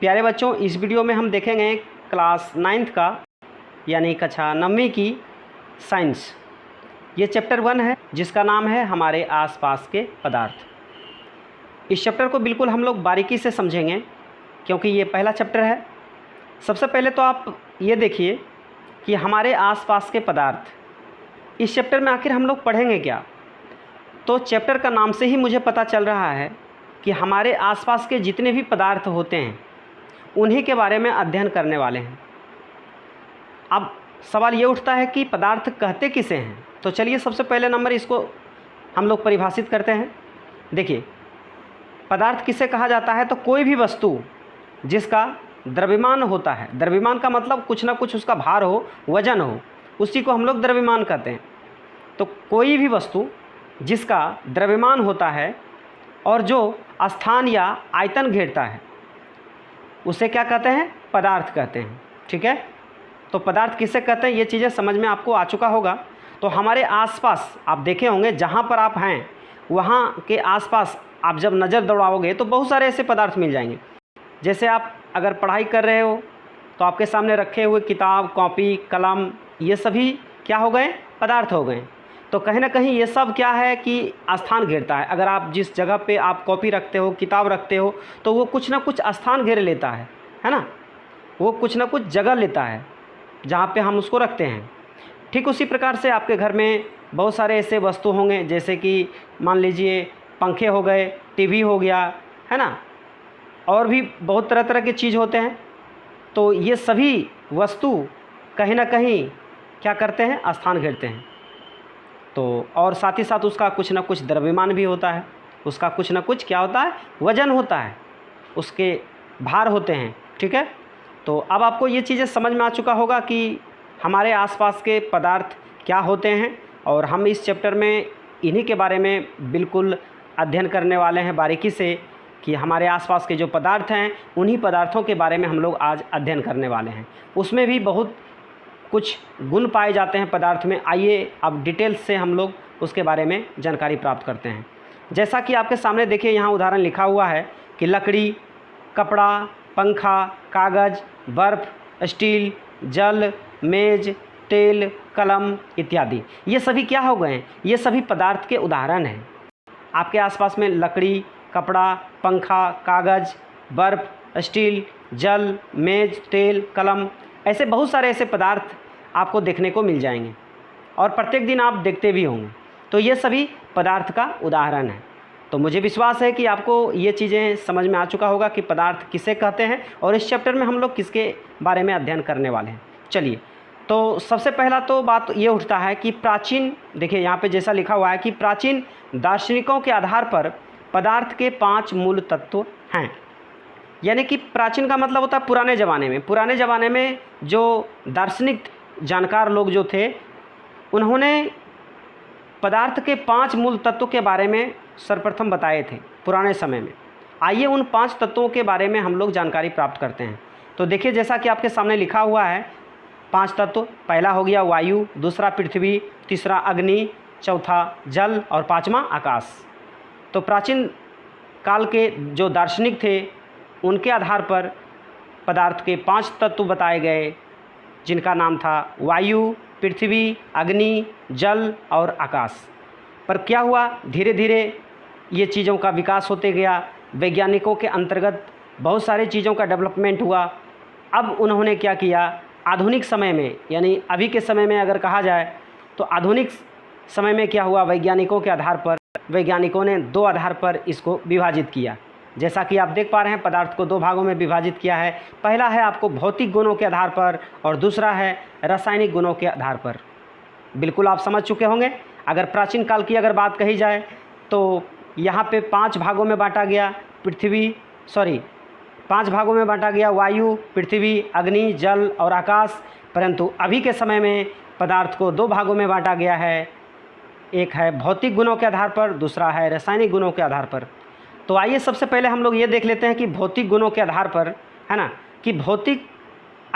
प्यारे बच्चों, इस वीडियो में हम देखेंगे क्लास 9th का यानी कक्षा 9वीं की साइंस। ये चैप्टर 1 है जिसका नाम है हमारे आसपास के पदार्थ। इस चैप्टर को बिल्कुल हम लोग बारीकी से समझेंगे क्योंकि ये पहला चैप्टर है। सबसे पहले तो आप ये देखिए कि हमारे आसपास के पदार्थ, इस चैप्टर में आखिर हम लोग पढ़ेंगे क्या। तो चैप्टर का नाम से ही मुझे पता चल रहा है कि हमारे आसपास के जितने भी पदार्थ होते हैं उन्हीं के बारे में अध्ययन करने वाले हैं। अब सवाल ये उठता है कि पदार्थ कहते किसे हैं। तो चलिए सबसे पहले नंबर इसको हम लोग परिभाषित करते हैं। देखिए, पदार्थ किसे कहा जाता है तो कोई भी वस्तु जिसका द्रव्यमान होता है। द्रव्यमान का मतलब कुछ ना कुछ उसका भार हो, वजन हो, उसी को हम लोग द्रव्यमान कहते हैं। तो कोई भी वस्तु जिसका द्रव्यमान होता है और जो स्थान या आयतन घेरता है उसे क्या कहते हैं? पदार्थ कहते हैं। ठीक है, तो पदार्थ किसे कहते हैं ये चीज़ें समझ में आपको आ चुका होगा। तो हमारे आसपास आप देखे होंगे, जहाँ पर आप हैं वहाँ के आसपास आप जब नज़र दौड़ाओगे तो बहुत सारे ऐसे पदार्थ मिल जाएंगे। जैसे आप अगर पढ़ाई कर रहे हो तो आपके सामने रखे हुए किताब, कॉपी, कलम, ये सभी क्या हो गए? पदार्थ हो गए। तो कहीं ना कहीं ये सब क्या है कि स्थान घेरता है। अगर आप जिस जगह पे आप कॉपी रखते हो, किताब रखते हो, तो वो कुछ ना कुछ स्थान घेर लेता है ना। वो कुछ ना कुछ जगह लेता है जहाँ पे हम उसको रखते हैं। ठीक उसी प्रकार से आपके घर में बहुत सारे ऐसे वस्तु होंगे, जैसे कि मान लीजिए पंखे हो गए, टीवी हो गया, है ना, और भी बहुत तरह तरह के चीज़ होते हैं। तो ये सभी वस्तु कहीं ना कहीं क्या करते हैं? स्थान घेरते हैं। तो और साथ ही साथ उसका कुछ ना कुछ द्रव्यमान भी होता है, उसका कुछ ना कुछ क्या होता है? वजन होता है, उसके भार होते हैं। ठीक है, तो अब आपको ये चीज़ें समझ में आ चुका होगा कि हमारे आसपास के पदार्थ क्या होते हैं, और हम इस चैप्टर में इन्हीं के बारे में बिल्कुल अध्ययन करने वाले हैं बारीकी से कि हमारे आसपास के जो पदार्थ हैं उन्हीं पदार्थों के बारे में हम लोग आज अध्ययन करने वाले हैं। उसमें भी बहुत कुछ गुण पाए जाते हैं पदार्थ में। आइए अब डिटेल्स से हम लोग उसके बारे में जानकारी प्राप्त करते हैं। जैसा कि आपके सामने देखिए, यहाँ उदाहरण लिखा हुआ है कि लकड़ी, कपड़ा, पंखा, कागज़, बर्फ़, स्टील, जल, मेज, तेल, कलम इत्यादि। ये सभी क्या हो गए? ये सभी पदार्थ के उदाहरण हैं। आपके आसपास में लकड़ी, कपड़ा, पंखा, कागज़, बर्फ़, स्टील, जल, मेज, तेल, कलम, ऐसे बहुत सारे ऐसे पदार्थ आपको देखने को मिल जाएंगे और प्रत्येक दिन आप देखते भी होंगे। तो ये सभी पदार्थ का उदाहरण है। तो मुझे विश्वास है कि आपको ये चीज़ें समझ में आ चुका होगा कि पदार्थ किसे कहते हैं और इस चैप्टर में हम लोग किसके बारे में अध्ययन करने वाले हैं। चलिए, तो सबसे पहला तो बात ये उठता है कि प्राचीन, देखिए यहाँ पे जैसा लिखा हुआ है कि प्राचीन दार्शनिकों के आधार पर पदार्थ के 5 मूल तत्व हैं। यानी कि प्राचीन का मतलब होता है पुराने ज़माने में। पुराने ज़माने में जो दार्शनिक जानकार लोग जो थे उन्होंने पदार्थ के 5 मूल तत्वों के बारे में सर्वप्रथम बताए थे पुराने समय में। आइए उन 5 तत्वों के बारे में हम लोग जानकारी प्राप्त करते हैं। तो देखिए, जैसा कि आपके सामने लिखा हुआ है 5 तत्व। पहला हो गया वायु, दूसरा पृथ्वी, तीसरा अग्नि, चौथा जल और पाँचवा आकाश। तो प्राचीन काल के जो दार्शनिक थे उनके आधार पर पदार्थ के 5 तत्व बताए गए, जिनका नाम था वायु, पृथ्वी, अग्नि, जल और आकाश। पर क्या हुआ, धीरे धीरे ये चीज़ों का विकास होते गया। वैज्ञानिकों के अंतर्गत बहुत सारी चीज़ों का डेवलपमेंट हुआ। अब उन्होंने क्या किया, आधुनिक समय में, यानी अभी के समय में अगर कहा जाए तो आधुनिक समय में क्या हुआ, वैज्ञानिकों के आधार पर वैज्ञानिकों ने 2 आधार पर इसको विभाजित किया। जैसा कि आप देख पा रहे हैं, पदार्थ को 2 भागों में विभाजित किया है। पहला है आपको भौतिक गुणों के आधार पर और दूसरा है रासायनिक गुणों के आधार पर। बिल्कुल आप समझ चुके होंगे। अगर प्राचीन काल की अगर बात कही जाए तो यहाँ पे 5 भागों में बांटा गया। 5 भागों में बांटा गया वायु, पृथ्वी, अग्नि, जल और आकाश। परंतु अभी के समय में पदार्थ को 2 भागों में बांटा गया है। एक है भौतिक गुणों के आधार पर, दूसरा है रासायनिक गुणों के आधार पर। तो आइए सबसे पहले हम लोग ये देख लेते हैं कि भौतिक गुणों के आधार पर, है ना, कि भौतिक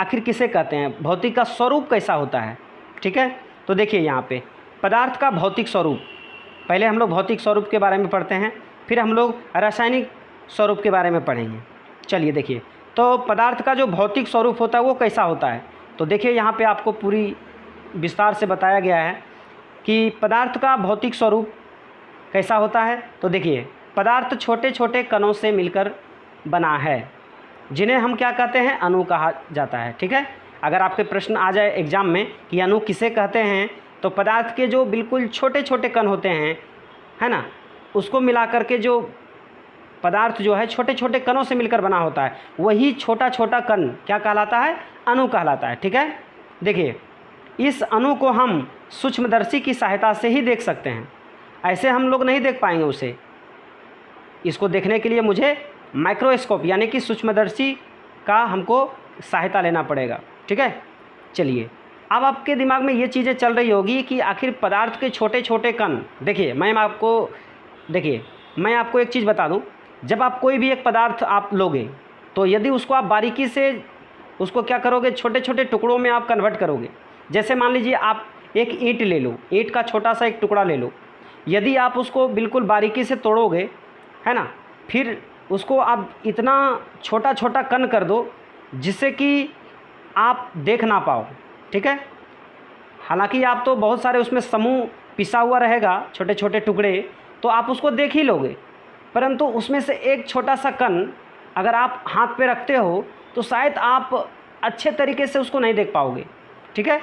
आखिर किसे कहते हैं, भौतिक का स्वरूप कैसा होता है। ठीक है, तो देखिए यहाँ पे पदार्थ का भौतिक स्वरूप। पहले हम लोग भौतिक स्वरूप के बारे में पढ़ते हैं, फिर हम लोग रासायनिक स्वरूप के बारे में पढ़ेंगे। चलिए देखिए, तो पदार्थ का जो भौतिक स्वरूप होता है वो कैसा होता है, तो देखिए यहाँ पे आपको पूरी विस्तार से बताया गया है कि पदार्थ का भौतिक स्वरूप कैसा होता है। तो देखिए, पदार्थ छोटे छोटे कणों से मिलकर बना है, जिन्हें हम क्या कहते हैं, अणु कहा जाता है। ठीक है, अगर आपके प्रश्न आ जाए एग्ज़ाम में कि अणु किसे कहते हैं, तो पदार्थ के जो बिल्कुल छोटे छोटे कण होते हैं, है ना, उसको मिलाकर के जो पदार्थ जो है छोटे छोटे कणों से मिलकर बना होता है, वही छोटा छोटा कण क्या कहलाता है, अणु कहलाता है। ठीक है, देखिए इस अणु को हम सूक्ष्मदर्शी की सहायता से ही देख सकते हैं, ऐसे हम लोग नहीं देख पाएंगे उसे। इसको देखने के लिए मुझे माइक्रोस्कोप यानी कि सूक्ष्मदर्शी का हमको सहायता लेना पड़ेगा। ठीक है, चलिए अब आपके दिमाग में ये चीज़ें चल रही होगी कि आखिर पदार्थ के छोटे छोटे कण, देखिए मैं आपको एक चीज़ बता दूं, जब आप कोई भी एक पदार्थ आप लोगे तो यदि उसको आप बारीकी से उसको क्या करोगे, छोटे छोटे टुकड़ों में आप कन्वर्ट करोगे। जैसे मान लीजिए आप एक ईंट ले लो, ईंट का छोटा सा एक टुकड़ा ले लो, यदि आप उसको बिल्कुल बारीकी से तोड़ोगे, है ना, फिर उसको आप इतना छोटा छोटा कण कर दो जिससे कि आप देख ना पाओ। ठीक है, हालांकि आप तो बहुत सारे उसमें समूह पिसा हुआ रहेगा, छोटे छोटे टुकड़े, तो आप उसको देख ही लोगे, परंतु उसमें से एक छोटा सा कण अगर आप हाथ पे रखते हो तो शायद आप अच्छे तरीके से उसको नहीं देख पाओगे। ठीक है,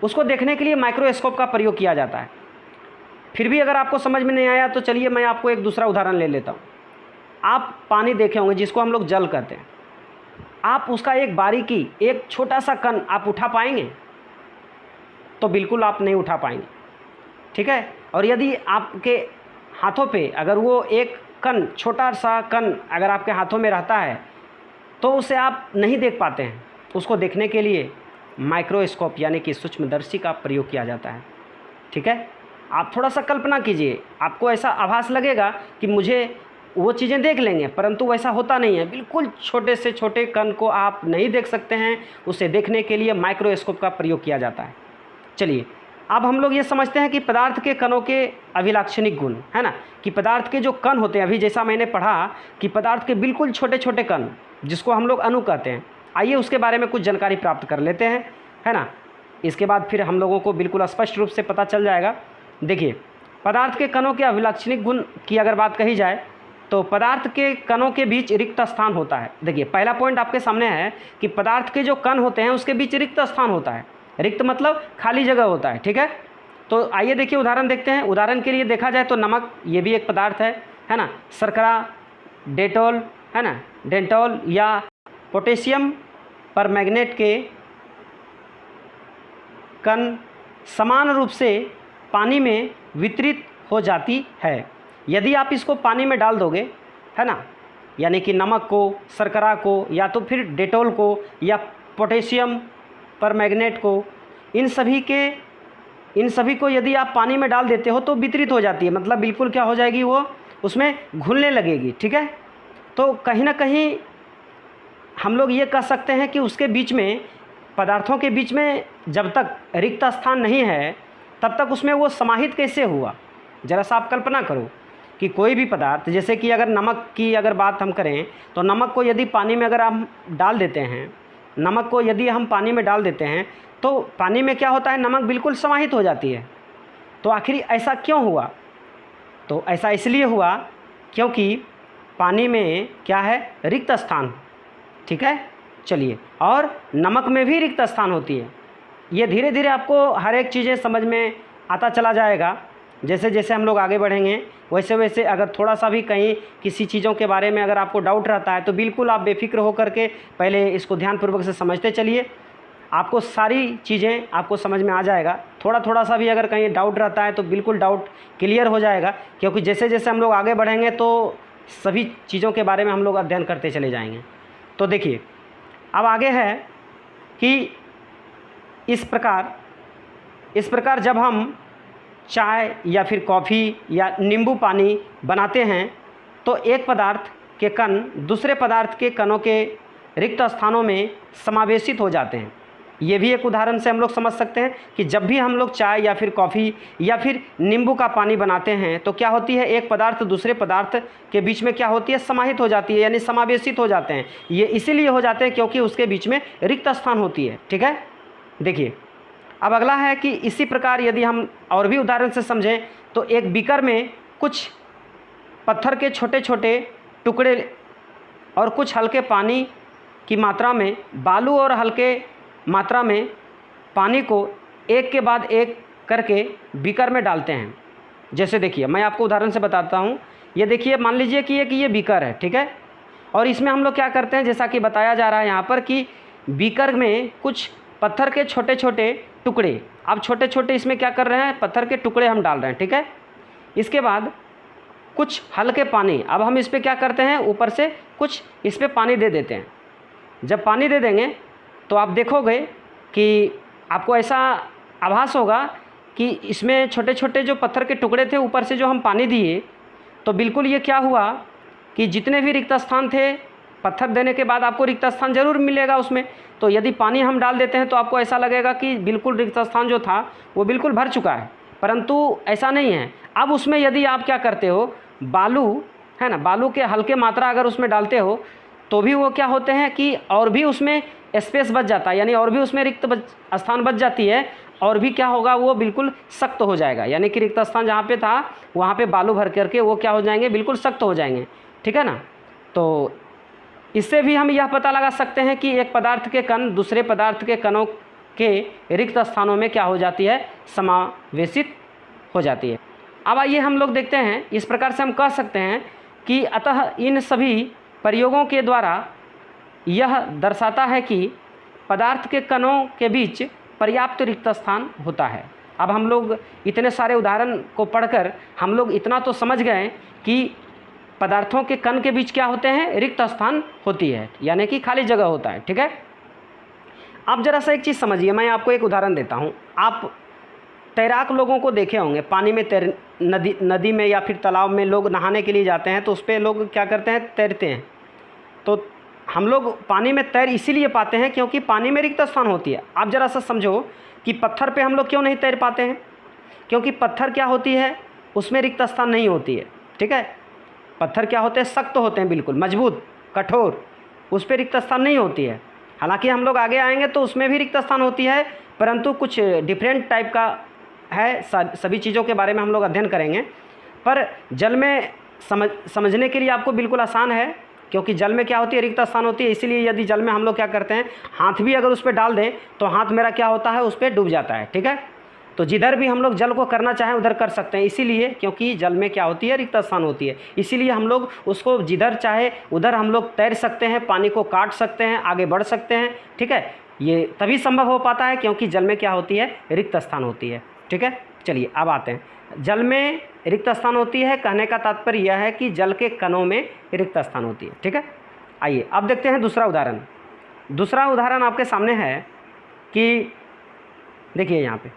उसको देखने के लिए माइक्रोस्कोप का प्रयोग किया जाता है। फिर भी अगर आपको समझ में नहीं आया तो चलिए मैं आपको एक दूसरा उदाहरण ले लेता हूँ। आप पानी देखे होंगे जिसको हम लोग जल कहते हैं, आप उसका एक बारीकी, एक छोटा सा कण आप उठा पाएंगे, तो बिल्कुल आप नहीं उठा पाएंगे। ठीक है, और यदि आपके हाथों पे अगर वो एक कण, छोटा सा कण अगर आपके हाथों में रहता है तो उसे आप नहीं देख पाते हैं। उसको देखने के लिए माइक्रोस्कोप यानी कि सूक्ष्मदर्शी का प्रयोग किया जाता है। ठीक है, आप थोड़ा सा कल्पना कीजिए, आपको ऐसा आभास लगेगा कि मुझे वो चीज़ें देख लेंगे, परंतु वैसा होता नहीं है। बिल्कुल छोटे से छोटे कण को आप नहीं देख सकते हैं, उसे देखने के लिए माइक्रोस्कोप का प्रयोग किया जाता है। चलिए अब हम लोग ये समझते हैं कि पदार्थ के कणों के अभिलाक्षणिक गुण, है ना, कि पदार्थ के जो कण होते हैं, अभी जैसा मैंने पढ़ा कि पदार्थ के बिल्कुल छोटे छोटे कण जिसको हम लोग अणु कहते हैं, आइए उसके बारे में कुछ जानकारी प्राप्त कर लेते हैं, है ना। इसके बाद फिर हम लोगों को बिल्कुल स्पष्ट रूप से पता चल जाएगा। देखिए, पदार्थ के कणों के अभिलाक्षणिक गुण की अगर बात कही जाए तो पदार्थ के कणों के बीच रिक्त स्थान होता है। देखिए पहला पॉइंट आपके सामने है कि पदार्थ के जो कण होते हैं उसके बीच रिक्त स्थान होता है। रिक्त मतलब खाली जगह होता है। ठीक है, तो आइए देखिए उदाहरण देखते हैं। उदाहरण के लिए देखा जाए तो नमक, ये भी एक पदार्थ है ना, शर्करा, डेटॉल, है ना, डेंटॉल या पोटेशियम परमैंगनेट के कण समान रूप से पानी में वितरित हो जाती है। यदि आप इसको पानी में डाल दोगे, है ना, यानी कि नमक को, शर्करा को या तो फिर डेटॉल को या पोटेशियम परमैंगनेट को, इन सभी को यदि आप पानी में डाल देते हो तो वितरित हो जाती है, मतलब बिल्कुल क्या हो जाएगी, वो उसमें घुलने लगेगी। ठीक है, तो कहीं ना कहीं हम लोग ये कह सकते हैं कि उसके बीच में, पदार्थों के बीच में जब तक रिक्त स्थान नहीं है तब तक उसमें वो समाहित कैसे हुआ। ज़रा सा आप कल्पना करो कि कोई भी पदार्थ, जैसे कि अगर नमक की अगर बात हम करें तो नमक को यदि पानी में अगर हम डाल देते हैं, नमक को यदि हम पानी में डाल देते हैं तो पानी में क्या होता है, नमक बिल्कुल समाहित हो जाती है। तो आखिर ऐसा क्यों हुआ? तो ऐसा इसलिए हुआ क्योंकि पानी में क्या है, रिक्त स्थान। ठीक है, चलिए, और नमक में भी रिक्त स्थान होती है। ये धीरे धीरे आपको हर एक चीज़ें समझ में आता चला जाएगा। जैसे जैसे हम लोग आगे बढ़ेंगे वैसे वैसे अगर थोड़ा सा भी कहीं किसी चीज़ों के बारे में अगर आपको डाउट रहता है तो बिल्कुल आप बेफिक्र होकर के पहले इसको ध्यानपूर्वक से समझते चलिए, आपको सारी चीज़ें आपको समझ में आ जाएगा। थोड़ा थोड़ा सा भी अगर कहीं डाउट रहता है तो बिल्कुल डाउट क्लियर हो जाएगा, क्योंकि जैसे जैसे हम लोग आगे बढ़ेंगे तो सभी चीज़ों के बारे में हम लोग अध्ययन करते चले जाएंगे। तो देखिए अब आगे है कि इस प्रकार जब हम चाय या फिर कॉफ़ी या नींबू पानी बनाते हैं तो एक पदार्थ के कण दूसरे पदार्थ के कणों के रिक्त स्थानों में समावेशित हो जाते हैं। ये भी एक उदाहरण से हम लोग समझ सकते हैं कि जब भी हम लोग चाय या फिर कॉफ़ी या फिर नींबू का पानी बनाते हैं तो क्या होती है, एक पदार्थ दूसरे पदार्थ के बीच में क्या होती है, समाहित हो जाती है, यानी समावेशित हो जाते हैं। ये इसीलिए हो जाते हैं क्योंकि उसके बीच में रिक्त स्थान होती है। ठीक है, देखिए अब अगला है कि इसी प्रकार यदि हम और भी उदाहरण से समझें तो एक बीकर में कुछ पत्थर के छोटे छोटे टुकड़े और कुछ हल्के पानी की मात्रा में, बालू और हल्के मात्रा में पानी को एक के बाद एक करके बीकर में डालते हैं। जैसे देखिए मैं आपको उदाहरण से बताता हूँ। ये देखिए मान लीजिए कि ये बीकर है, ठीक है, और इसमें हम लोग क्या करते हैं, जैसा कि बताया जा रहा है यहाँ पर कि बीकर में कुछ पत्थर के छोटे छोटे टुकड़े, अब छोटे छोटे इसमें क्या कर रहे हैं, पत्थर के टुकड़े हम डाल रहे हैं। ठीक है, इसके बाद कुछ हल्के पानी, अब हम इस पर क्या करते हैं, ऊपर से कुछ इस पर पानी दे देते हैं। जब पानी दे देंगे तो आप देखोगे कि आपको ऐसा आभास होगा कि इसमें छोटे छोटे जो पत्थर के टुकड़े थे, ऊपर से जो हम पानी दिए तो बिल्कुल ये क्या हुआ कि जितने भी रिक्त स्थान थे, पत्थर देने के बाद आपको रिक्त स्थान ज़रूर मिलेगा उसमें। तो यदि पानी हम डाल देते हैं तो आपको ऐसा लगेगा कि बिल्कुल रिक्त स्थान जो था वो बिल्कुल भर चुका है, परंतु ऐसा नहीं है। अब उसमें यदि आप क्या करते हो, बालू है ना, बालू के हल्के मात्रा अगर उसमें डालते हो तो भी वो क्या होते हैं कि और भी उसमें स्पेस बच जाता है, यानी और भी उसमें रिक्त स्थान बच जाती है, और भी क्या होगा, वो बिल्कुल सख्त हो जाएगा। यानी कि रिक्त स्थान जहाँ पे था वहाँ पे बालू भर करके वो क्या हो जाएंगे, बिल्कुल सख्त हो जाएंगे। ठीक है ना, तो इससे भी हम यह पता लगा सकते हैं कि एक पदार्थ के कण दूसरे पदार्थ के कणों के रिक्त स्थानों में क्या हो जाती है, समावेशित हो जाती है। अब आइए हम लोग देखते हैं, इस प्रकार से हम कह सकते हैं कि अतः इन सभी प्रयोगों के द्वारा यह दर्शाता है कि पदार्थ के कणों के बीच पर्याप्त रिक्त स्थान होता है। अब हम लोग इतने सारे उदाहरण को पढ़कर हम लोग इतना तो समझ गए कि पदार्थों के कण के बीच क्या होते हैं, रिक्त स्थान होती है, यानी कि खाली जगह होता है। ठीक है, अब जरा सा एक चीज़ समझिए, मैं आपको एक उदाहरण देता हूँ। आप तैराक लोगों को देखे होंगे, पानी में नदी में या फिर तालाब में लोग नहाने के लिए जाते हैं तो उस पर लोग क्या करते हैं, तैरते हैं। तो हम लोग पानी में तैर इसीलिए पाते हैं क्योंकि पानी में रिक्त स्थान होती है। आप ज़रा सा समझो कि पत्थर पे हम लोग क्यों नहीं तैर पाते हैं, क्योंकि पत्थर क्या होती है, उसमें रिक्त स्थान नहीं होती है। ठीक है, पत्थर क्या होते हैं, सख्त होते हैं, बिल्कुल मजबूत कठोर, उस पर रिक्त स्थान नहीं होती है। हालांकि हम लोग आगे आएंगे तो उसमें भी रिक्त स्थान होती है, परंतु कुछ डिफरेंट टाइप का है। सभी चीज़ों के बारे में हम लोग अध्ययन करेंगे, पर जल में समझने के लिए आपको बिल्कुल आसान है, क्योंकि जल में क्या होती है, रिक्त स्थान होती है। इसीलिए यदि जल में हम लोग क्या करते हैं, हाथ भी अगर उस पर डाल दें तो हाथ मेरा क्या होता है, उस पर डूब जाता है। ठीक है, तो जिधर भी हम लोग जल को करना चाहें उधर कर सकते हैं, इसीलिए क्योंकि जल में क्या होती है, रिक्त स्थान होती है। इसीलिए हम लोग उसको जिधर चाहे उधर हम लोग तैर सकते हैं, पानी को काट सकते हैं, आगे बढ़ सकते हैं। ठीक है, ये तभी संभव हो पाता है क्योंकि जल में क्या होती है, रिक्त स्थान होती है। ठीक है, चलिए अब आते हैं, जल में रिक्त स्थान होती है, कहने का तात्पर्य यह है कि जल के कणों में रिक्त स्थान होती है। ठीक है, आइए अब देखते हैं दूसरा उदाहरण। दूसरा उदाहरण आपके सामने है कि देखिए यहाँ पे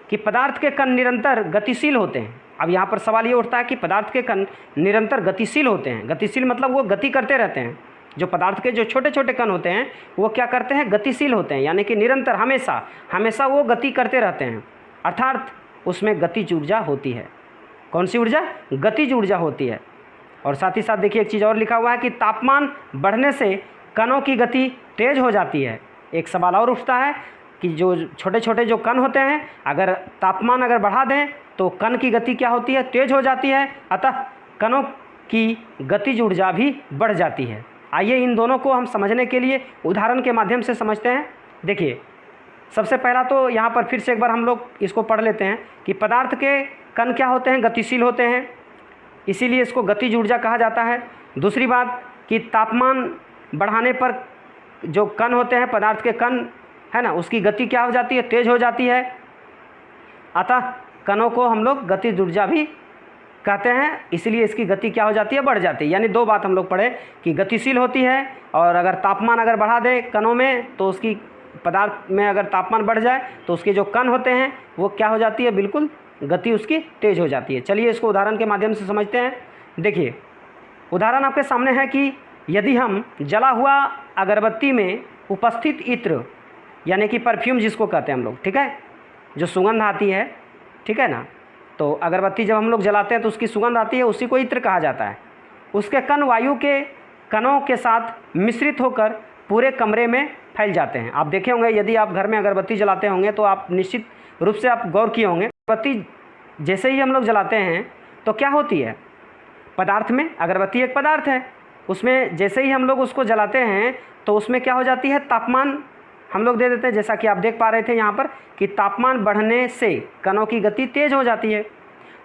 कि पदार्थ के कण निरंतर गतिशील होते हैं। अब यहाँ पर सवाल ये उठता है कि पदार्थ के कण निरंतर गतिशील होते हैं। गतिशील मतलब वो गति करते रहते हैं। जो पदार्थ के जो छोटे छोटे कण होते हैं वो क्या करते हैं, गतिशील होते हैं, यानी कि निरंतर हमेशा वो गति करते रहते हैं, अर्थात उसमें गतिज ऊर्जा होती है। कौन सी ऊर्जा, गतिज ऊर्जा होती है। और साथ ही साथ देखिए एक चीज़ और लिखा हुआ है कि तापमान बढ़ने से कणों की गति तेज हो जाती है। एक सवाल और उठता है कि जो छोटे छोटे जो कण होते हैं, अगर तापमान अगर बढ़ा दें तो कण की गति क्या होती है, तेज हो जाती है, अतः कणों की गतिज ऊर्जा भी बढ़ जाती है। आइए इन दोनों को हम समझने के लिए उदाहरण के माध्यम से समझते हैं। देखिए सबसे पहला तो यहाँ पर फिर से एक बार हम लोग इसको पढ़ लेते हैं कि पदार्थ के कण क्या होते हैं, गतिशील होते हैं, इसीलिए इसको गतिज ऊर्जा कहा जाता है। दूसरी बात कि तापमान बढ़ाने पर जो कण होते हैं, पदार्थ के कण है ना, उसकी गति क्या हो जाती है, तेज हो जाती है, अतः कणों को हम लोग गतिज ऊर्जा भी कहते हैं, इसलिए इसकी गति क्या हो जाती है, बढ़ जाती है। यानी दो बात हम लोग पढ़े कि गतिशील होती है, और अगर तापमान अगर बढ़ा दें कणों में तो उसकी पदार्थ में अगर तापमान बढ़ जाए तो उसके जो कण होते हैं वो क्या हो जाती है, बिल्कुल गति उसकी तेज हो जाती है। चलिए इसको उदाहरण के माध्यम से समझते हैं। देखिए उदाहरण आपके सामने है कि यदि हम जला हुआ अगरबत्ती में उपस्थित इत्र यानी कि परफ्यूम जिसको कहते हैं हम लोग, ठीक है, जो सुगंध आती है, ठीक है ना। तो अगरबत्ती जब हम लोग जलाते हैं तो उसकी सुगंध आती है, उसी को इत्र कहा जाता है। उसके कण वायु के कणों के साथ मिश्रित होकर पूरे कमरे में फैल जाते हैं। आप देखे होंगे, यदि आप घर में अगरबत्ती जलाते होंगे तो आप निश्चित रूप से आप गौर किए होंगे, अगरबत्ती जैसे ही हम लोग जलाते हैं तो क्या होती है, पदार्थ में, अगरबत्ती एक पदार्थ है, उसमें जैसे ही हम लोग उसको जलाते हैं तो उसमें क्या हो जाती है, तापमान हम लोग दे देते हैं। जैसा कि आप देख पा रहे थे यहाँ पर कि तापमान बढ़ने से कणों की गति तेज हो जाती है।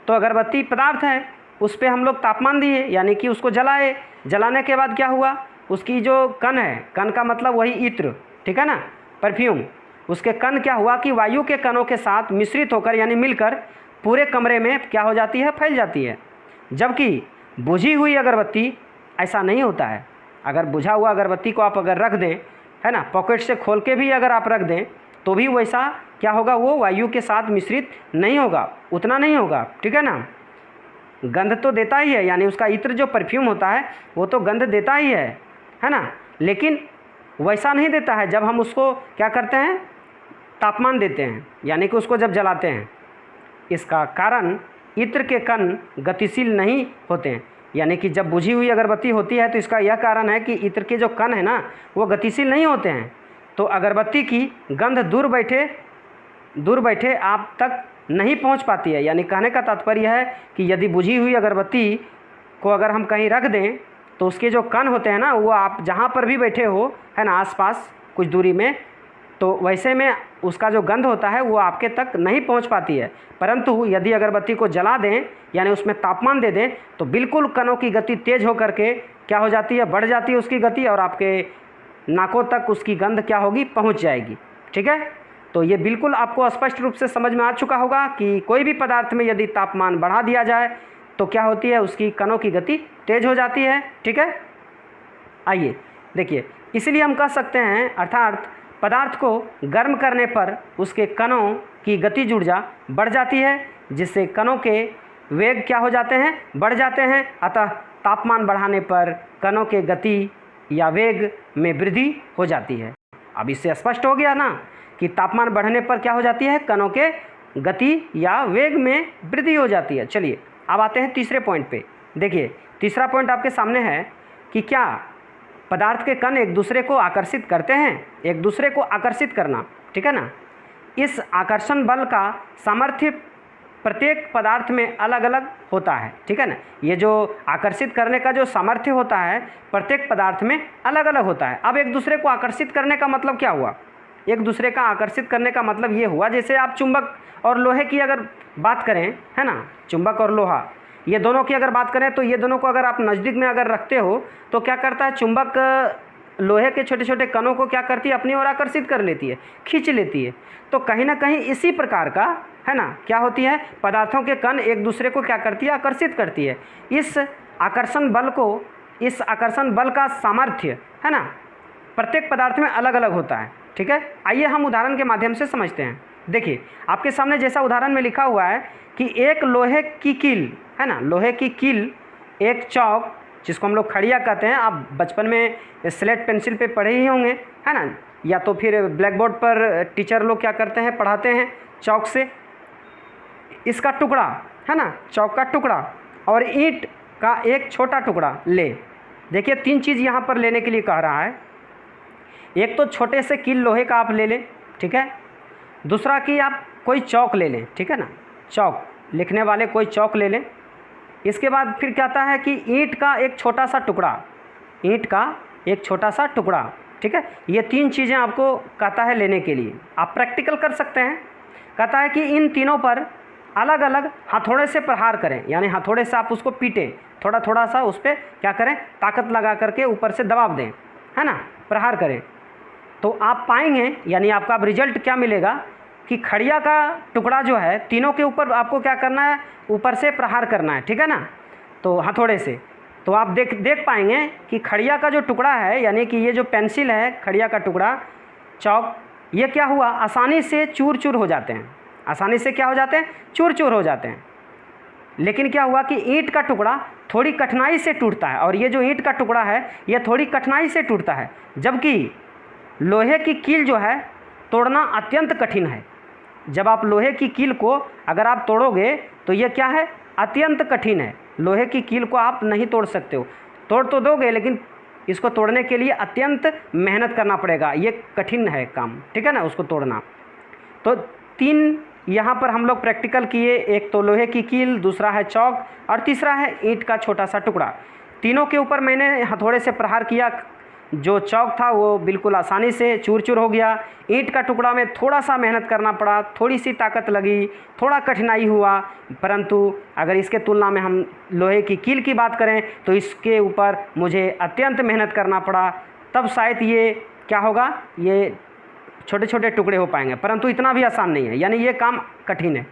तो अगरबत्ती पदार्थ है, उस पर हम लोग तापमान दिए, यानी कि उसको जलाए। जलाने के बाद क्या हुआ, उसकी जो कण है, कण का मतलब वही इत्र, ठीक है ना, परफ्यूम, उसके कण क्या हुआ कि वायु के कणों के साथ मिश्रित होकर यानी मिलकर पूरे कमरे में क्या हो जाती है, फैल जाती है। जबकि बुझी हुई अगरबत्ती ऐसा नहीं होता है। अगर बुझा हुआ अगरबत्ती को आप अगर रख दें, है ना, पॉकेट से खोल के भी अगर आप रख दें तो भी वैसा क्या होगा, वो वायु के साथ मिश्रित नहीं होगा, उतना नहीं होगा, ठीक है ना। गंध तो देता ही है, यानी उसका इत्र जो परफ्यूम होता है वो तो गंध देता ही है ना, लेकिन वैसा नहीं देता है जब हम उसको क्या करते हैं, तापमान देते हैं, यानी कि उसको जब जलाते हैं। इसका कारण इत्र के कण गतिशील नहीं होते हैं, यानी कि जब बुझी हुई अगरबत्ती होती है तो इसका यह कारण है कि इत्र के जो कण है ना वो गतिशील नहीं होते हैं। तो अगरबत्ती की गंध दूर बैठे आप तक नहीं पहुंच पाती है। यानी कहने का तात्पर्य है कि यदि बुझी हुई अगरबत्ती को अगर हम कहीं रख दें तो उसके जो कण होते हैं ना, वो आप जहाँ पर भी बैठे हो, है ना, आसपास कुछ दूरी में, तो वैसे में उसका जो गंध होता है वो आपके तक नहीं पहुंच पाती है। परंतु यदि अगरबत्ती को जला दें, यानी उसमें तापमान दे दें, तो बिल्कुल कणों की गति तेज होकर के क्या हो जाती है, बढ़ जाती है उसकी गति, और आपके नाकों तक उसकी गंध क्या होगी, पहुंच जाएगी, ठीक है। तो ये बिल्कुल आपको स्पष्ट रूप से समझ में आ चुका होगा कि कोई भी पदार्थ में यदि तापमान बढ़ा दिया जाए तो क्या होती है, उसकी कणों की गति तेज हो जाती है, ठीक है। आइए देखिए, इसलिए हम कह सकते हैं, अर्थात पदार्थ को गर्म करने पर उसके कणों की गतिज ऊर्जा बढ़ जाती है, जिससे कणों के वेग क्या हो जाते हैं, बढ़ जाते हैं। अतः तापमान बढ़ाने पर कणों के गति या वेग में वृद्धि हो जाती है। अब इससे स्पष्ट हो गया ना कि तापमान बढ़ने पर क्या हो जाती है, कणों के गति या वेग में वृद्धि हो जाती है। चलिए अब आते हैं तीसरे पॉइंट पे। देखिए तीसरा पॉइंट आपके सामने है कि क्या पदार्थ के कण एक दूसरे को आकर्षित करते हैं। एक दूसरे को आकर्षित करना, ठीक है ना, इस आकर्षण बल का सामर्थ्य प्रत्येक पदार्थ में अलग अलग होता है, ठीक है ना। ये जो आकर्षित करने का जो सामर्थ्य होता है प्रत्येक पदार्थ में अलग अलग होता है। अब एक दूसरे को आकर्षित करने का मतलब क्या हुआ, एक दूसरे का आकर्षित करने का मतलब ये हुआ, जैसे आप चुंबक और लोहे की अगर बात करें, है ना, चुंबक और लोहा, ये दोनों की अगर बात करें तो ये दोनों को अगर आप नज़दीक में अगर रखते हो तो क्या करता है, चुंबक लोहे के छोटे छोटे कणों को क्या करती है, अपनी ओर आकर्षित कर लेती है, खींच लेती है। तो कहीं ना कहीं इसी प्रकार का, है ना, क्या होती है, पदार्थों के कण एक दूसरे को क्या करती है, आकर्षित करती है। इस आकर्षण बल का सामर्थ्य, है ना, प्रत्येक पदार्थ में अलग अलग होता है, ठीक है। आइए हम उदाहरण के माध्यम से समझते हैं। देखिए आपके सामने जैसा उदाहरण में लिखा हुआ है कि एक लोहे की कील, है ना, लोहे की कील, एक चौक जिसको हम लोग खड़िया कहते हैं, आप बचपन में स्लेट पेंसिल पे पढ़े ही होंगे, है ना, या तो फिर ब्लैक बोर्ड पर टीचर लोग क्या करते हैं, पढ़ाते हैं चौक से। इसका टुकड़ा, है ना, चौक का टुकड़ा और ईंट का एक छोटा टुकड़ा ले। देखिए तीन चीज़ यहाँ पर लेने के लिए कह रहा है। एक तो छोटे से कील लोहे का आप ले लें, ठीक है। दूसरा कि आप कोई चौक ले लें, ठीक है ना, चौक लिखने वाले कोई चौक ले लें। इसके बाद फिर कहता है कि ईंट का एक छोटा सा टुकड़ा, ईंट का एक छोटा सा टुकड़ा, ठीक है। ये तीन चीज़ें आपको कहता है लेने के लिए। आप प्रैक्टिकल कर सकते हैं। कहता है कि इन तीनों पर अलग अलग हथौड़े से प्रहार करें, यानी हथौड़े से आप उसको पीटें, थोड़ा थोड़ा सा उस पर क्या करें, ताकत लगा करके ऊपर से दबाव दें, है ना, प्रहार करें। तो आप पाएंगे, यानी आपका रिजल्ट क्या मिलेगा कि खड़िया का टुकड़ा जो है, तीनों के ऊपर आपको क्या करना है, ऊपर से प्रहार करना है, ठीक है ना, तो हथौड़े से। तो आप देख पाएंगे कि खड़िया का जो टुकड़ा है, यानी कि ये जो पेंसिल है, खड़िया का टुकड़ा, चौक, ये क्या हुआ, आसानी से चूर चूर हो जाते हैं, आसानी से क्या हो जाते हैं, चूर चूर हो जाते हैं। लेकिन क्या हुआ कि ईंट का टुकड़ा थोड़ी कठिनाई से टूटता है, और ये जो ईंट का टुकड़ा है ये थोड़ी कठिनाई से टूटता है, जबकि लोहे की कील जो है तोड़ना अत्यंत कठिन है। जब आप लोहे की कील को अगर आप तोड़ोगे तो ये क्या है, अत्यंत कठिन है। लोहे की कील को आप नहीं तोड़ सकते हो, तोड़ तो दोगे लेकिन इसको तोड़ने के लिए अत्यंत मेहनत करना पड़ेगा, ये कठिन है काम, ठीक है ना, उसको तोड़ना। तो 3 यहाँ पर हम लोग प्रैक्टिकल किए, एक तो लोहे की कील, दूसरा है चौक और तीसरा है ईंट का छोटा सा टुकड़ा। तीनों के ऊपर मैंने हथौड़े से प्रहार किया। जो चौक था वो बिल्कुल आसानी से चूर चूर हो गया। ईंट का टुकड़ा में थोड़ा सा मेहनत करना पड़ा, थोड़ी सी ताकत लगी, थोड़ा कठिनाई हुआ, परंतु अगर इसके तुलना में हम लोहे की कील की बात करें तो इसके ऊपर मुझे अत्यंत मेहनत करना पड़ा, तब शायद ये क्या होगा, ये छोटे छोटे टुकड़े हो पाएंगे, परंतु इतना भी आसान नहीं है, यानी ये काम कठिन है।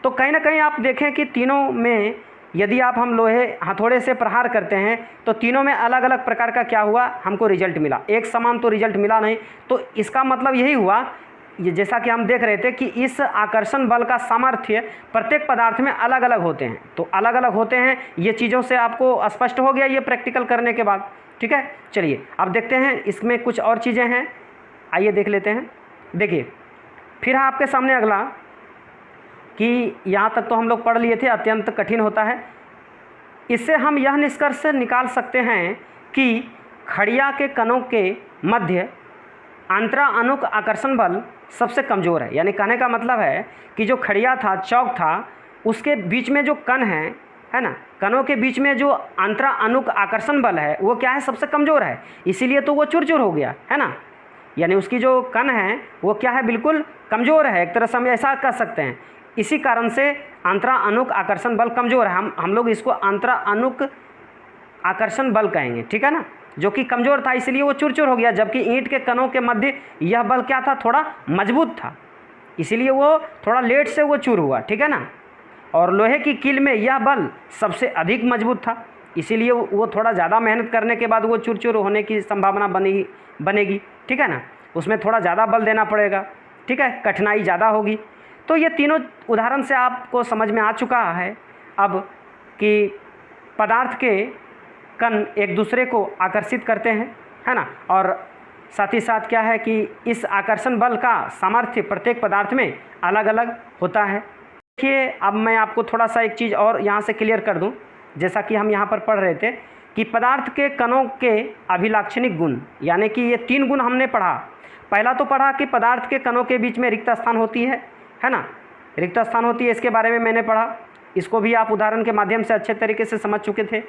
तो कहीं ना कहीं आप देखें कि तीनों में यदि आप हम लोहे हथौड़े से प्रहार करते हैं तो तीनों में अलग अलग प्रकार का क्या हुआ, हमको रिजल्ट मिला, एक समान तो रिजल्ट मिला नहीं। तो इसका मतलब यही हुआ, ये जैसा कि हम देख रहे थे कि इस आकर्षण बल का सामर्थ्य प्रत्येक पदार्थ में अलग अलग होते हैं। तो अलग अलग होते हैं, ये चीज़ों से आपको स्पष्ट हो गया ये प्रैक्टिकल करने के बाद, ठीक है। चलिए अब देखते हैं इसमें कुछ और चीज़ें हैं, आइए देख लेते हैं। देखिए फिर आपके सामने अगला कि यहाँ तक तो हम लोग पढ़ लिए थे, अत्यंत कठिन होता है। इससे हम यह निष्कर्ष निकाल सकते हैं कि खड़िया के कणों के मध्य अंतराअणुक आकर्षण बल सबसे कमज़ोर है। यानी कहने का मतलब है कि जो खड़िया था, चौक था, उसके बीच में जो कण है ना, कणों के बीच में जो अंतराअणुक आकर्षण बल है वो क्या है, सबसे कमज़ोर है, इसीलिए तो वो चूर चूर हो गया, है ना। यानी उसकी जो कण है वो क्या है, बिल्कुल कमज़ोर है, एक तरह से हम ऐसा कह सकते हैं। इसी कारण से अंतराअणुक आकर्षण बल कमज़ोर है, हम लोग इसको अंतराअणुक आकर्षण बल कहेंगे, ठीक है ना, जो कि कमज़ोर था इसलिए वो चूर चूर हो गया। जबकि ईंट के कणों के मध्य यह बल क्या था, थोड़ा मजबूत था, इसीलिए वो थोड़ा लेट से वो चूर हुआ, ठीक है ना। और लोहे की कील में यह बल सबसे अधिक मजबूत था, इसीलिए वो थोड़ा ज़्यादा मेहनत करने के बाद वो चूर चूर होने की संभावना बनेगी, ठीक है ना, उसमें थोड़ा ज़्यादा बल देना पड़ेगा, ठीक है, कठिनाई ज़्यादा होगी। तो ये तीनों उदाहरण से आपको समझ में आ चुका है अब कि पदार्थ के कण एक दूसरे को आकर्षित करते हैं, है ना, और साथ ही साथ क्या है कि इस आकर्षण बल का सामर्थ्य प्रत्येक पदार्थ में अलग अलग होता है। देखिए अब मैं आपको थोड़ा सा एक चीज़ और यहाँ से क्लियर कर दूँ, जैसा कि हम यहाँ पर पढ़ रहे थे कि पदार्थ के कणों के अभिलाक्षणिक गुण, यानी कि ये 3 गुण हमने पढ़ा। पहला तो पढ़ा कि पदार्थ के कणों के बीच में रिक्त स्थान होती है ना, रिक्त स्थान होती है, इसके बारे में मैंने पढ़ा, इसको भी आप उदाहरण के माध्यम से अच्छे तरीके से समझ चुके थे।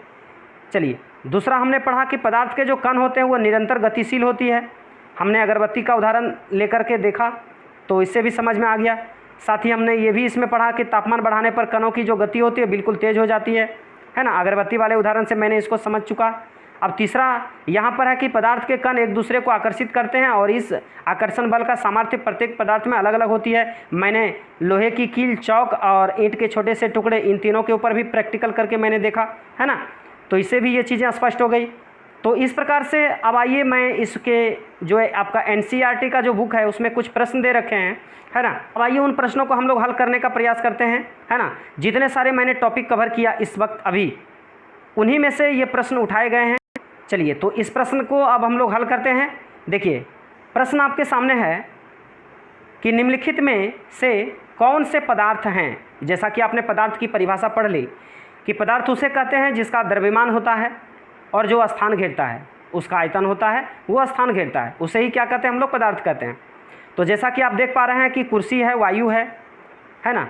चलिए दूसरा हमने पढ़ा कि पदार्थ के जो कण होते हैं वो निरंतर गतिशील होती है, हमने अगरबत्ती का उदाहरण लेकर के देखा तो इससे भी समझ में आ गया। साथ ही हमने ये भी इसमें पढ़ा कि तापमान बढ़ाने पर कणों की जो गति होती है बिल्कुल तेज़ हो जाती है ना, अगरबत्ती वाले उदाहरण से मैंने इसको समझ चुका। अब तीसरा यहाँ पर है कि पदार्थ के कण एक दूसरे को आकर्षित करते हैं और इस आकर्षण बल का सामर्थ्य प्रत्येक पदार्थ में अलग अलग होती है। मैंने लोहे की कील, चौक और ईंट के छोटे से टुकड़े, इन तीनों के ऊपर भी प्रैक्टिकल करके मैंने देखा, है ना, तो इससे भी ये चीज़ें स्पष्ट हो गई। तो इस प्रकार से अब आइए मैं इसके जो है आपका NCERT का जो बुक है उसमें कुछ प्रश्न दे रखे हैं, है ना, अब आइए उन प्रश्नों को हम लोग हल करने का प्रयास करते हैं, है ना। जितने सारे मैंने टॉपिक कवर किया इस वक्त अभी, उन्हीं में से ये प्रश्न उठाए गए हैं। चलिए तो इस प्रश्न को अब हम लोग हल करते हैं। देखिए प्रश्न आपके सामने है कि निम्नलिखित में से कौन से पदार्थ हैं, जैसा कि आपने पदार्थ की परिभाषा पढ़ ली कि पदार्थ उसे कहते हैं जिसका द्रव्यमान होता है और जो स्थान घेरता है, उसका आयतन होता है, वो स्थान घेरता है, उसे ही क्या कहते हैं, हम लोग पदार्थ कहते हैं। तो जैसा कि आप देख पा रहे हैं कि कुर्सी है, वायु है ना,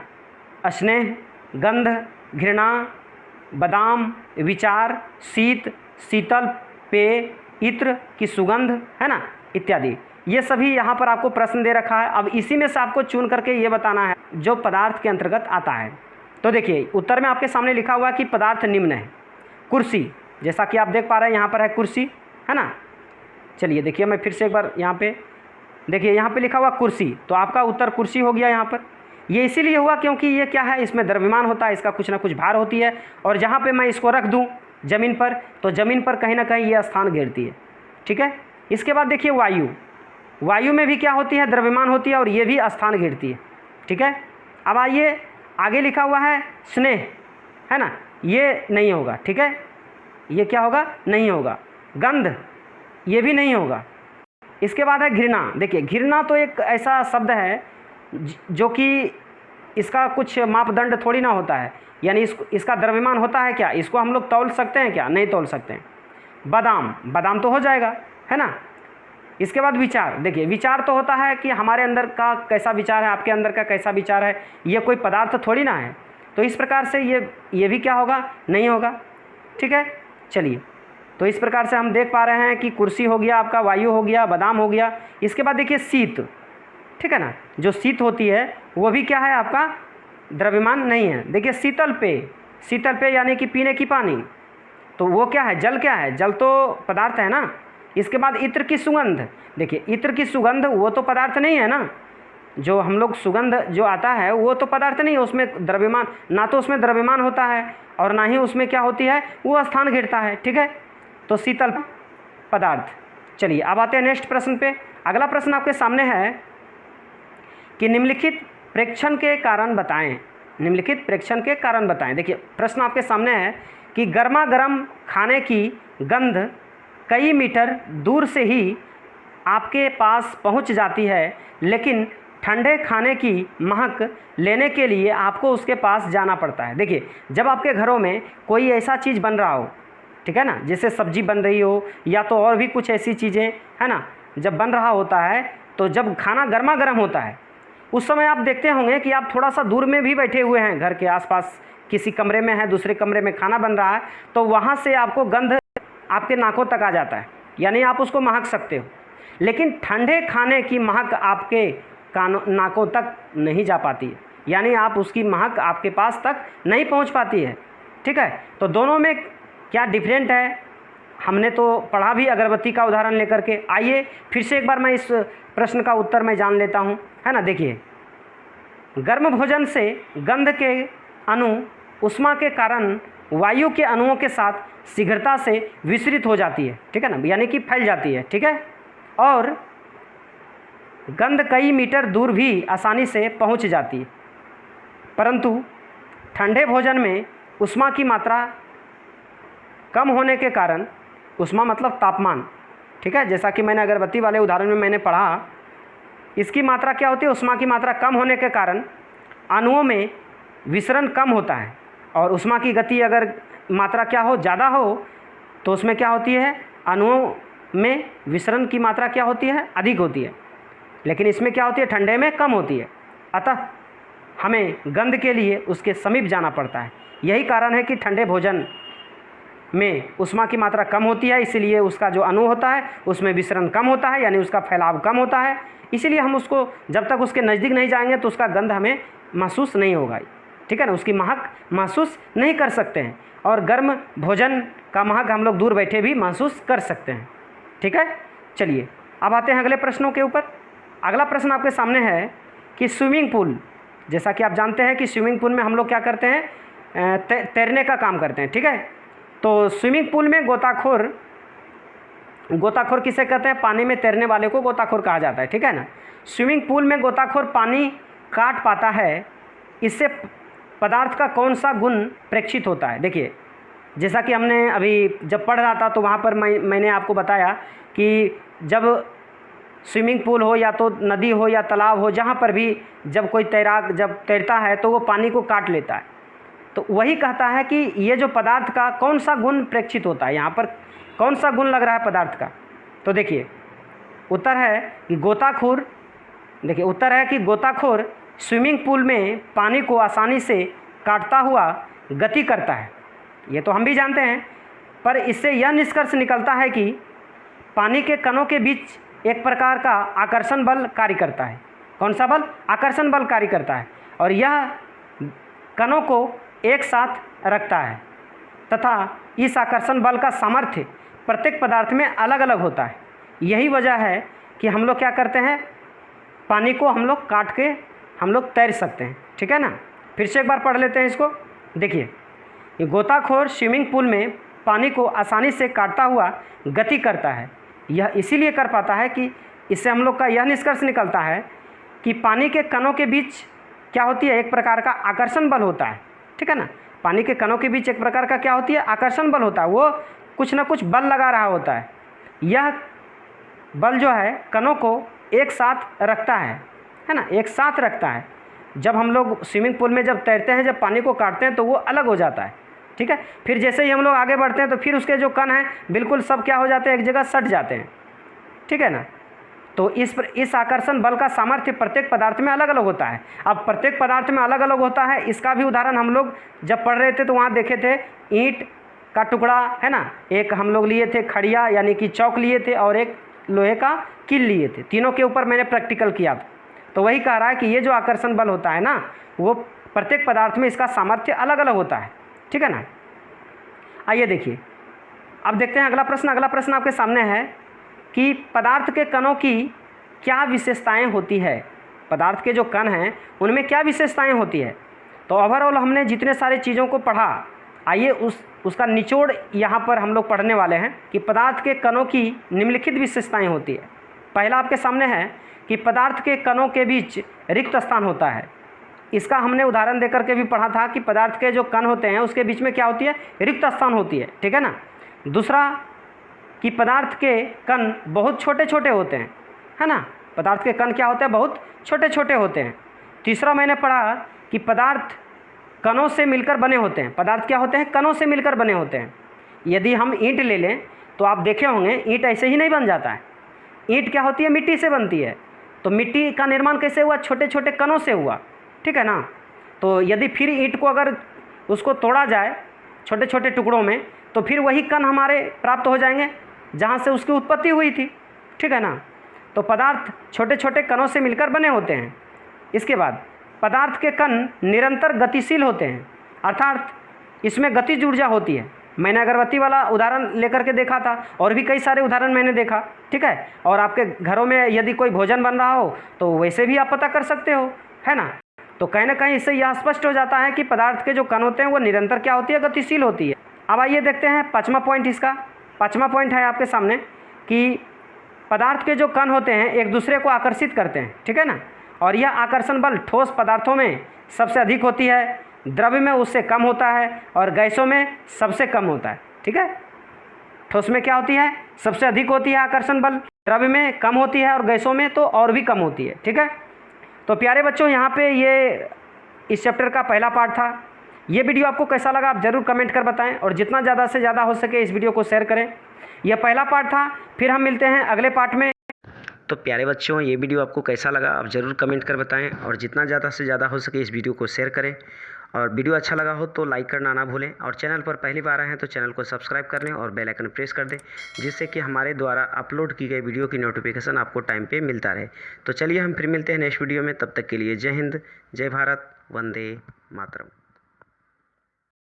स्नेह, गंध, घृणा, बादाम, विचार, शीत, शीतल, पेय, इत्र की सुगंध, है ना, इत्यादि, ये सभी यहाँ पर आपको प्रश्न दे रखा है। अब इसी में से आपको चुन करके ये बताना है जो पदार्थ के अंतर्गत आता है। तो देखिए उत्तर में आपके सामने लिखा हुआ है कि पदार्थ निम्न है। कुर्सी, जैसा कि आप देख पा रहे हैं यहाँ पर है कुर्सी, है ना। चलिए देखिए मैं फिर से एक बार यहाँ पे देखिए, यहाँ पे लिखा हुआ कुर्सी, तो आपका उत्तर कुर्सी हो गया यहाँ पर। ये इसीलिए हुआ क्योंकि ये क्या है, इसमें द्रव्यमान होता है, इसका कुछ ना कुछ भार होती है, और जहाँ पे मैं इसको रख दूँ ज़मीन पर तो ज़मीन पर कहीं ना कहीं ये स्थान घेरती है, ठीक है। इसके बाद देखिए वायु, वायु में भी क्या होती है, द्रव्यमान होती है और ये भी स्थान घेरती है, ठीक है। अब आइए आगे लिखा हुआ है स्नेह, है ना, ये नहीं होगा, ठीक है, ये क्या होगा, नहीं होगा। गंध, ये भी नहीं होगा। इसके बाद है घृणा। देखिए घृणा तो एक ऐसा शब्द है जो कि इसका कुछ मापदंड थोड़ी ना होता है, यानी इसका द्रव्यमान होता है क्या, इसको हम लोग तौल सकते हैं क्या, नहीं तौल सकते हैं। बादाम, बादाम तो हो जाएगा, है ना। इसके बाद विचार। देखिए विचार तो होता है कि हमारे अंदर का कैसा विचार है, आपके अंदर का कैसा विचार है, ये कोई पदार्थ थोड़ी ना है। तो इस प्रकार से ये भी क्या होगा, नहीं होगा। ठीक है, चलिए। तो इस प्रकार से हम देख पा रहे हैं कि कुर्सी हो गया आपका, वायु हो गया, बादाम हो गया। इसके बाद देखिए शीत, ठीक है ना। जो शीत होती है वो भी क्या है, आपका द्रव्यमान नहीं है। देखिए शीतल पेय, शीतल पेय यानी कि पीने की पानी, तो वो क्या है, जल क्या है, जल तो पदार्थ है ना। इसके बाद इत्र की सुगंध। देखिए इत्र की सुगंध वो तो पदार्थ नहीं है ना, जो हम लोग सुगंध जो आता है वो तो पदार्थ नहीं है, उसमें द्रव्यमान ना तो उसमें द्रव्यमान होता है और ना ही उसमें क्या होती है, वो स्थान घेरता है। ठीक है, तो शीतल पदार्थ। चलिए अब आते हैं नेक्स्ट प्रश्न पे। अगला प्रश्न आपके सामने है कि निम्नलिखित प्रेक्षण के कारण बताएं, निम्नलिखित प्रेक्षण के कारण बताएं। देखिए प्रश्न आपके सामने है कि गर्मा गर्म खाने की गंध कई मीटर दूर से ही आपके पास पहुंच जाती है, लेकिन ठंडे खाने की महक लेने के लिए आपको उसके पास जाना पड़ता है। देखिए जब आपके घरों में कोई ऐसा चीज़ बन रहा हो, ठीक है ना, जैसे सब्जी बन रही हो या तो और भी कुछ ऐसी चीज़ें, है ना, जब बन रहा होता है, तो जब खाना गर्मा गर्म होता है उस समय आप देखते होंगे कि आप थोड़ा सा दूर में भी बैठे हुए हैं, घर के आसपास किसी कमरे में है, दूसरे कमरे में खाना बन रहा है, तो वहाँ से आपको गंध आपके नाकों तक आ जाता है, यानी आप उसको महक सकते हो। लेकिन ठंडे खाने की महक आपके नाकों तक नहीं जा पाती है, यानी आप उसकी महक आपके पास तक नहीं पहुंच पाती है। ठीक है, तो दोनों में क्या डिफरेंट है, हमने तो पढ़ा भी अगरबत्ती का उदाहरण लेकर के। आइए फिर से एक बार मैं इस प्रश्न का उत्तर मैं जान लेता हूं, है ना। देखिए गर्म भोजन से गंध के अणु उष्मा के कारण वायु के अणुओं के साथ शीघ्रता से विसरित हो जाती है, ठीक है ना, यानी कि फैल जाती है। ठीक है, और गंध कई मीटर दूर भी आसानी से पहुंच जाती है, परंतु ठंडे भोजन में उष्मा की मात्रा कम होने के कारण, उष्मा मतलब तापमान, ठीक है, जैसा कि मैंने अगरबत्ती वाले उदाहरण में मैंने पढ़ा, इसकी मात्रा क्या होती है, उष्मा की मात्रा कम होने के कारण अणुओं में विसरण कम होता है, और उष्मा की गति अगर मात्रा क्या हो, ज़्यादा हो, तो उसमें क्या होती है, अणुओं में विसरण की मात्रा क्या होती है, अधिक होती है। लेकिन इसमें क्या होती है, ठंडे में कम होती है। अतः हमें गंध के लिए उसके समीप जाना पड़ता है। यही कारण है कि ठंडे भोजन में उष्मा की मात्रा कम होती है, इसीलिए उसका जो अणु होता है उसमें विसरण कम होता है, यानी उसका फैलाव कम होता है। इसीलिए हम उसको जब तक उसके नज़दीक नहीं जाएंगे तो उसका गंध हमें महसूस नहीं होगा, ठीक है ना, उसकी महक महसूस नहीं कर सकते हैं। और गर्म भोजन का महक हम लोग दूर बैठे भी महसूस कर सकते हैं। ठीक है, चलिए अब आते हैं अगले प्रश्नों के ऊपर। अगला प्रश्न आपके सामने है कि स्विमिंग पूल, जैसा कि आप जानते हैं कि स्विमिंग पूल में हम लोग क्या करते हैं, तैरने का काम करते हैं। ठीक है, तो स्विमिंग पूल में गोताखोर किसे कहते हैं, पानी में तैरने वाले को गोताखोर कहा जाता है। ठीक है ना, स्विमिंग पूल में गोताखोर पानी काट पाता है, इससे पदार्थ का कौन सा गुण प्रेक्षित होता है। देखिए जैसा कि हमने अभी जब पढ़ रहा था तो वहाँ पर मैंने आपको बताया कि जब स्विमिंग पूल हो या तो नदी हो या तालाब हो, जहाँ पर भी जब कोई तैराक जब तैरता है तो वो पानी को काट लेता है, तो वही कहता है कि ये जो पदार्थ का कौन सा गुण प्रेक्षित होता है, यहाँ पर कौन सा गुण लग रहा है पदार्थ का। तो देखिए उत्तर है कि गोताखोर, देखिए उत्तर है कि गोताखोर स्विमिंग पूल में पानी को आसानी से काटता हुआ गति करता है। ये तो हम भी जानते हैं, पर इससे यह निष्कर्ष निकलता है कि पानी के कणों के बीच एक प्रकार का आकर्षण बल कार्य करता है। कौन सा बल, आकर्षण बल कार्य करता है, और यह कणों को एक साथ रखता है तथा इस आकर्षण बल का सामर्थ्य प्रत्येक पदार्थ में अलग अलग होता है। यही वजह है कि हम लोग क्या करते हैं, पानी को हम लोग काट के हम लोग तैर सकते हैं। ठीक है ना, फिर से एक बार पढ़ लेते हैं इसको। देखिए ये गोताखोर स्विमिंग पूल में पानी को आसानी से काटता हुआ गति करता है। यह इसीलिए कर पाता है कि इससे हम लोग का यह निष्कर्ष निकलता है कि पानी के कणों के बीच क्या होती है, एक प्रकार का आकर्षण बल होता है। ठीक है ना, पानी के कणों के बीच एक प्रकार का क्या होती है, आकर्षण बल होता है, वो कुछ ना कुछ बल लगा रहा होता है। यह बल जो है कणों को एक साथ रखता है ना, एक साथ रखता है। जब हम लोग स्विमिंग पूल में जब तैरते हैं, जब पानी को काटते हैं तो वो अलग हो जाता है, ठीक है। फिर जैसे ही हम लोग आगे बढ़ते हैं तो फिर उसके जो कण हैं बिल्कुल सब क्या हो जाते हैं, एक जगह सट जाते हैं, ठीक है ना। तो इस आकर्षण बल का सामर्थ्य प्रत्येक पदार्थ में अलग अलग होता है। अब प्रत्येक पदार्थ में अलग अलग होता है, इसका भी उदाहरण हम लोग जब पढ़ रहे थे तो वहाँ देखे थे, ईंट का टुकड़ा है ना, एक हम लोग लिए थे खड़िया यानी कि चौक लिए थे, और एक लोहे का कील लिए थे। तीनों के ऊपर मैंने प्रैक्टिकल किया था। तो वही कह रहा है कि ये जो आकर्षण बल होता है ना, वो प्रत्येक पदार्थ में इसका सामर्थ्य अलग अलग होता है, ठीक है ना। आइए देखिए, अब देखते हैं अगला प्रश्न। अगला प्रश्न आपके सामने है कि पदार्थ के कणों की क्या विशेषताएं होती है। पदार्थ के जो कण हैं उनमें क्या विशेषताएं होती है। तो ओवरऑल हमने जितने सारे चीज़ों को पढ़ा, आइए उसका निचोड़ यहाँ पर हम लोग पढ़ने वाले हैं कि पदार्थ के कणों की निम्नलिखित विशेषताएं होती है। पहला आपके सामने है कि पदार्थ के कणों के बीच रिक्त स्थान होता है। इसका हमने उदाहरण देकर के भी पढ़ा था कि पदार्थ के जो कण होते हैं उसके बीच में क्या होती है, रिक्त स्थान होती है, ठीक है ना। दूसरा कि पदार्थ के कण बहुत छोटे छोटे होते हैं, है ना। पदार्थ के कण क्या होते हैं, बहुत छोटे छोटे होते हैं। तीसरा मैंने पढ़ा कि पदार्थ कणों से मिलकर बने होते हैं। पदार्थ क्या होते हैं, कणों से मिलकर बने होते हैं। यदि हम ईंट ले लें तो आप देखे होंगे ईंट ऐसे ही नहीं बन जाता है। ईंट क्या होती है, मिट्टी से बनती है। तो मिट्टी का निर्माण कैसे हुआ, छोटे छोटे कणों से हुआ, ठीक है ना। तो यदि फिर ईंट को अगर उसको तोड़ा जाए छोटे छोटे टुकड़ों में, तो फिर वही कण हमारे प्राप्त हो जाएंगे जहाँ से उसकी उत्पत्ति हुई थी, ठीक है ना। तो पदार्थ छोटे छोटे कणों से मिलकर बने होते हैं। इसके बाद पदार्थ के कण निरंतर गतिशील होते हैं, अर्थात इसमें गतिज ऊर्जा होती है। मैंने अगरबत्ती वाला उदाहरण लेकर के देखा था, और भी कई सारे उदाहरण मैंने देखा, ठीक है। और आपके घरों में यदि कोई भोजन बन रहा हो तो वैसे भी आप पता कर सकते हो, है ना। तो कहीं ना कहीं इससे यह स्पष्ट हो जाता है कि पदार्थ के जो कण होते हैं वो निरंतर क्या होती है, गतिशील होती है। अब आइए देखते हैं पाँचवा पॉइंट। इसका पाँचवा पॉइंट है आपके सामने कि पदार्थ के जो कण होते हैं एक दूसरे को आकर्षित करते हैं, ठीक है ना। और यह आकर्षण बल ठोस पदार्थों में सबसे अधिक होती है, द्रव्य में उससे कम होता है, और गैसों में सबसे कम होता है, ठीक है। ठोस में क्या होती है, सबसे अधिक होती है आकर्षण बल, द्रव्य में कम होती है, और गैसों में तो और भी कम होती है, ठीक है। तो प्यारे बच्चों, यहाँ पे ये इस चैप्टर का पहला पार्ट था। ये वीडियो आपको कैसा लगा आप ज़रूर कमेंट कर बताएं, और जितना ज़्यादा से ज़्यादा हो सके इस वीडियो को शेयर करें। यह पहला पार्ट था, फिर हम मिलते हैं अगले पार्ट में। तो प्यारे बच्चों, ये वीडियो आपको कैसा लगा आप ज़रूर कमेंट कर बताएं, और जितना ज़्यादा से ज़्यादा हो सके इस वीडियो को शेयर करें। और वीडियो अच्छा लगा हो तो लाइक करना ना भूलें, और चैनल पर पहली बार आए हैं तो चैनल को सब्सक्राइब कर लें और बेल आइकन प्रेस कर दें, जिससे कि हमारे द्वारा अपलोड की गई वीडियो की नोटिफिकेशन आपको टाइम पे मिलता रहे। तो चलिए हम फिर मिलते हैं नेक्स्ट वीडियो में, तब तक के लिए जय हिंद, जय भारत, वंदे मातरम।